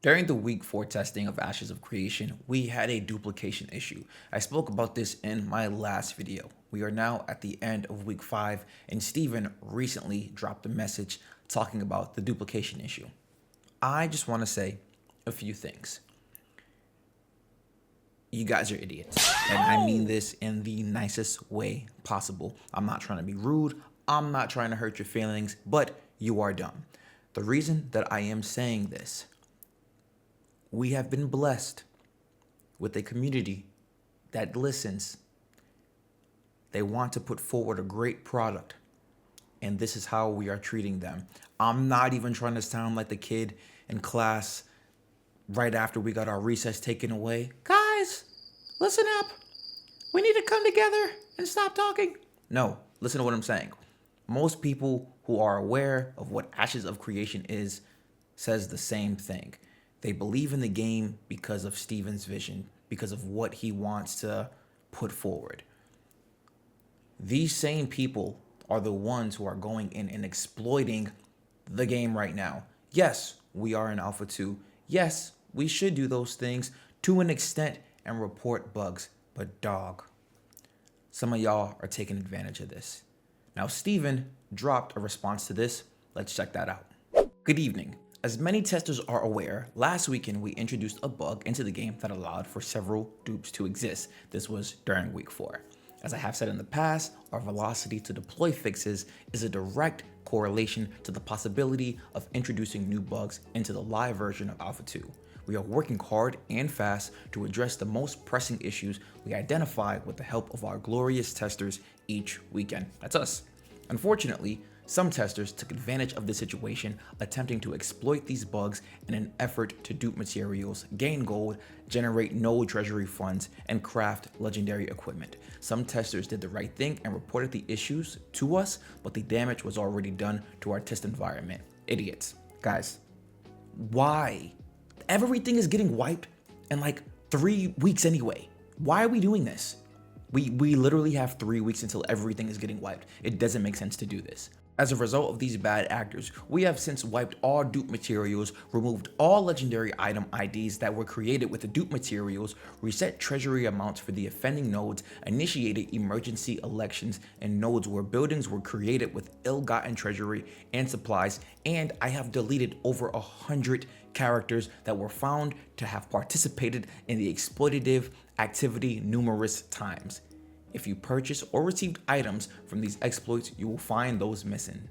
During the week 4 testing of Ashes of Creation, we had a duplication issue. I spoke about this in my last video. We are now at the end of week 5 and Steven recently dropped a message talking about the duplication issue. I just want to say a few things. You guys are idiots, and I mean this in the nicest way possible. I'm not trying to be rude, I'm not trying to hurt your feelings, but you are dumb. The reason that I am saying this: we have been blessed with a community that listens. They want to put forward a great product, and this is how we are treating them. I'm not even trying to sound like the kid in class right after we got our recess taken away. Guys, listen up. We need to come together and stop talking. No, listen to what I'm saying. Most people who are aware of what Ashes of Creation is says the same thing. They believe in the game because of Steven's vision, because of what he wants to put forward. These same people are the ones who are going in and exploiting the game right now. Yes, we are in Alpha 2. Yes, we should do those things to an extent and report bugs. But dog, some of y'all are taking advantage of this. Now, Steven dropped a response to this. Let's check that out. Good evening. As many testers are aware, last weekend we introduced a bug into the game that allowed for several dupes to exist. This was during week 4. As I have said in the past, our velocity to deploy fixes is a direct correlation to the possibility of introducing new bugs into the live version of Alpha 2. We are working hard and fast to address the most pressing issues we identify with the help of our glorious testers each weekend. That's us. Unfortunately, some testers took advantage of the situation, attempting to exploit these bugs in an effort to dupe materials, gain gold, generate node treasury funds, and craft legendary equipment. Some testers did the right thing and reported the issues to us, but the damage was already done to our test environment. Idiots. Guys, why? Everything is getting wiped in like 3 weeks anyway. Why are we doing this? We literally have 3 weeks until everything is getting wiped. It doesn't make sense to do this. As a result of these bad actors, we have since wiped all dupe materials, removed all legendary item IDs that were created with the dupe materials, reset treasury amounts for the offending nodes, initiated emergency elections in nodes where buildings were created with ill-gotten treasury and supplies, and I have deleted over 100 characters that were found to have participated in the exploitative activity numerous times. If you purchased or received items from these exploits, you will find those missing.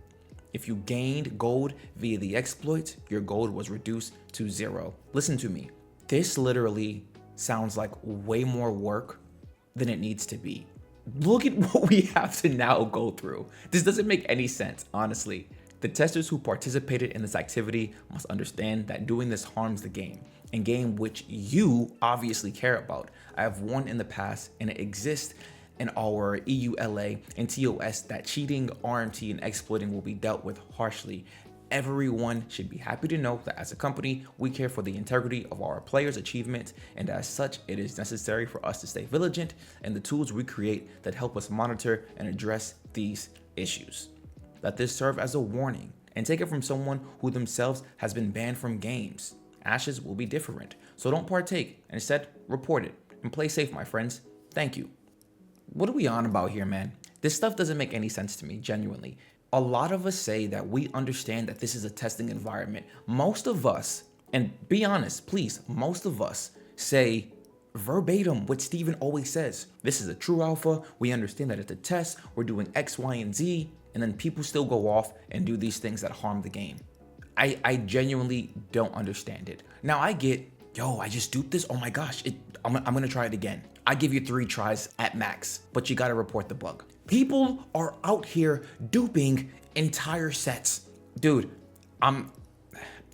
If you gained gold via the exploits, your gold was reduced to 0. Listen to me. This literally sounds like way more work than it needs to be. Look at what we have to now go through. This doesn't make any sense, honestly. The testers who participated in this activity must understand that doing this harms the game, a game which you obviously care about. I have warned in the past, and it exists in our EULA and TOS that cheating, RMT, and exploiting will be dealt with harshly. Everyone should be happy to know that as a company, we care for the integrity of our players' achievements, and as such, it is necessary for us to stay vigilant in the tools we create that help us monitor and address these issues. Let this serve as a warning, and take it from someone who themselves has been banned from games. Ashes will be different, so don't partake. Instead, report it and play safe, my friends. Thank you. What are we on about here, man? This stuff doesn't make any sense to me, genuinely. A lot of us say that we understand that this is a testing environment. Most of us, and be honest, please, most of us say verbatim what Steven always says. This is a true alpha. We understand that it's a test. We're doing X, Y, and Z. And then people still go off and do these things that harm the game. I genuinely don't understand it. Now I get, yo, I just duped this. Oh my gosh, I'm gonna try it again. I give you 3 tries at max, but you gotta report the bug. People are out here duping entire sets. Dude, I'm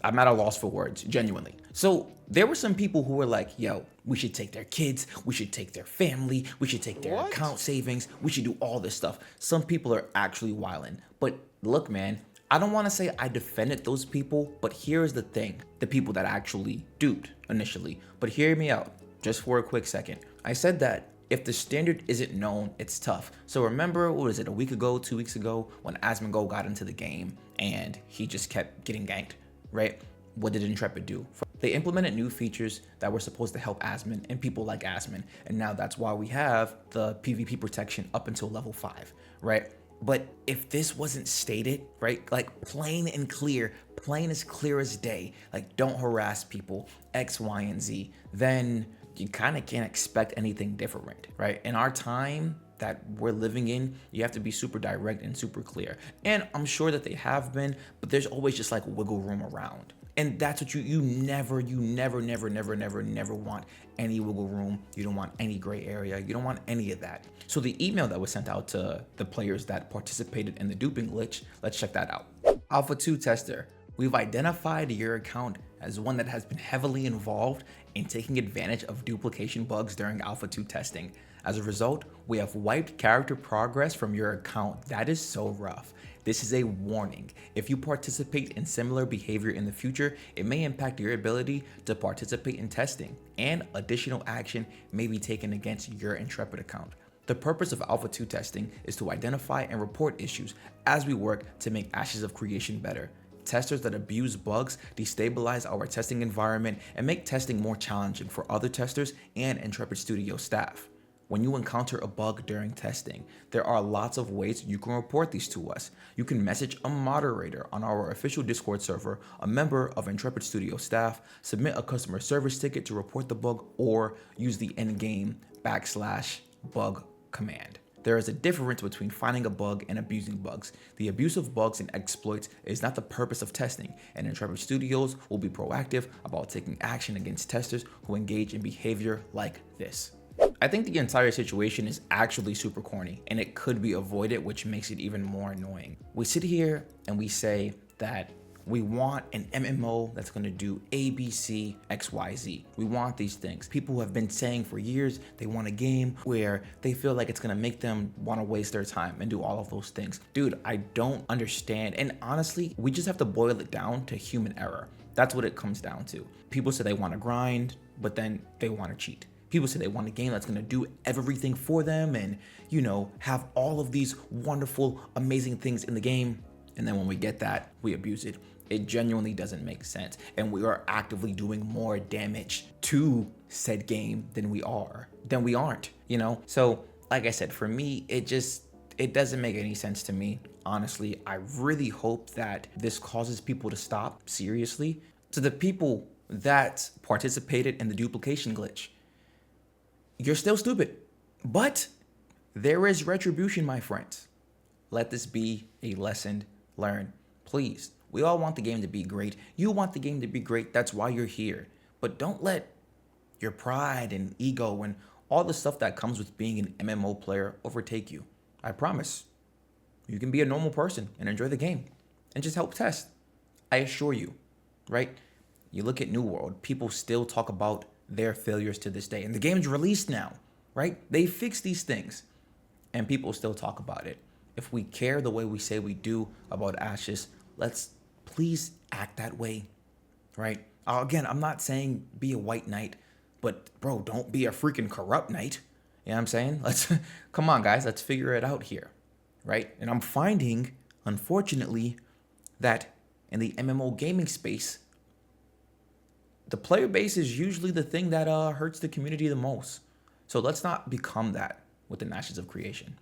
at a loss for words, genuinely. So there were some people who were like, yo, we should take their kids, we should take their family, we should take their account savings, we should do all this stuff. Some people are actually wilding. But look, man, I don't want to say I defended those people, but here's the thing. The people that actually duped initially. But hear me out, just for a quick second. I said that if the standard isn't known, it's tough. So remember, what was it, a week ago, 2 weeks ago, when Asmongold got into the game and he just kept getting ganked, right? What did Intrepid do? They implemented new features that were supposed to help Asmon and people like Asmon, and now that's why we have the PvP protection up until level 5, right? But if this wasn't stated, right, like plain and clear, plain as clear as day, like don't harass people, X, Y, and Z, then you kind of can't expect anything different, right? In our time that we're living in, you have to be super direct and super clear. And I'm sure that they have been, but there's always just like wiggle room around. And that's what you never want any wiggle room. You don't want any gray area. You don't want any of that. So the email that was sent out to the players that participated in the duping glitch, let's check that out. Alpha 2 tester, we've identified your account as one that has been heavily involved in taking advantage of duplication bugs during Alpha 2 testing. As a result, we have wiped character progress from your account. That is so rough. This is a warning. If you participate in similar behavior in the future, it may impact your ability to participate in testing, and additional action may be taken against your Intrepid account. The purpose of Alpha 2 testing is to identify and report issues as we work to make Ashes of Creation better. Testers that abuse bugs destabilize our testing environment and make testing more challenging for other testers and Intrepid Studio staff. When you encounter a bug during testing, there are lots of ways you can report these to us. You can message a moderator on our official Discord server, a member of Intrepid Studio staff, submit a customer service ticket to report the bug, or use the endgame /bug command. There is a difference between finding a bug and abusing bugs. The abuse of bugs and exploits is not the purpose of testing, and Intrepid Studios will be proactive about taking action against testers who engage in behavior like this. I think the entire situation is actually super corny, and it could be avoided, which makes it even more annoying. We sit here and we say that we want an MMO that's going to do A, B, C, X, Y, Z. We want these things. People have been saying for years they want a game where they feel like it's going to make them want to waste their time and do all of those things. Dude, I don't understand. And honestly, we just have to boil it down to human error. That's what it comes down to. People say they want to grind, but then they want to cheat. People say they want a game that's going to do everything for them and, you know, have all of these wonderful, amazing things in the game. And then when we get that, we abuse it. It genuinely doesn't make sense. And we are actively doing more damage to said game than we aren't, you know? So like I said, for me, it doesn't make any sense to me. Honestly, I really hope that this causes people to stop seriously. To the people that participated in the duplication glitch, you're still stupid, but there is retribution, my friends. Let this be a lesson learned. Please, we all want the game to be great. You want the game to be great. That's why you're here. But don't let your pride and ego and all the stuff that comes with being an MMO player overtake you. I promise. You can be a normal person and enjoy the game and just help test. I assure you, right? You look at New World, people still talk about their failures to this day. And the game's released now, right? They fixed these things and people still talk about it. If we care the way we say we do about Ashes, let's please act that way, right? Again, I'm not saying be a white knight, but bro, don't be a freaking corrupt knight. You know what I'm saying? Come on guys, let's figure it out here, right? And I'm finding, unfortunately, that in the MMO gaming space, the player base is usually the thing that hurts the community the most. So let's not become that with the Ashes of Creation.